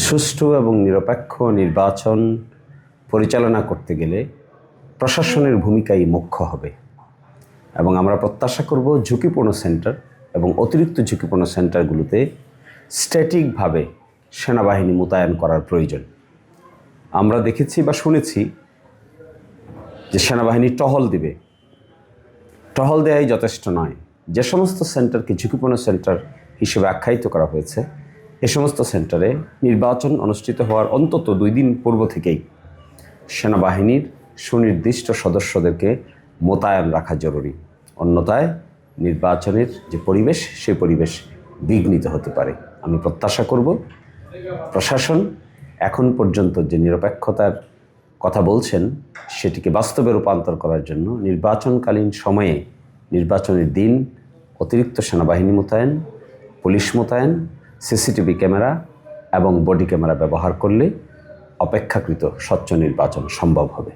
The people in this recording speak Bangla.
সুষ্ঠু এবং নিরপেক্ষ নির্বাচন পরিচালনা করতে গেলে প্রশাসনের ভূমিকাই মুখ্য হবে এবং আমরা প্রত্যাশা করব ঝুঁকিপূর্ণ সেন্টার এবং অতিরিক্ত ঝুঁকিপূর্ণ সেন্টারগুলোতে স্ট্যাটিকভাবে সেনাবাহিনী মোতায়েন করার প্রয়োজন। আমরা দেখেছি বা শুনেছি যে সেনাবাহিনী টহল দিবে। টহল দেওয়াই যথেষ্ট নয়। যে সমস্ত সেন্টারকে ঝুঁকিপূর্ণ সেন্টার হিসেবে আখ্যায়িত করা হয়েছে এ সমস্ত সেন্টারে নির্বাচন অনুষ্ঠিত হওয়ার অন্তত 2 দিন পূর্ব থেকেই সেনাবাহিনীর সুনির্দিষ্ট সদস্যদেরকে মোতায়েন রাখা জরুরি। অন্যথায় নির্বাচনের যে পরিবেশ সেই পরিবেশ বিঘ্নিত হতে পারে। আমি প্রত্যাশা করব প্রশাসন এখন পর্যন্ত যে নিরপেক্ষতার কথা বলছেন সেটিকে বাস্তবে রূপান্তর করার জন্য নির্বাচনকালীন সময়ে নির্বাচনের দিন অতিরিক্ত সেনাবাহিনী মোতায়েন, পুলিশ মোতায়েন, সিসিটিভি ক্যামেরা এবং বডি ক্যামেরা ব্যবহার করলে অপেক্ষাকৃত স্বচ্ছ নির্বাচন সম্ভব হবে।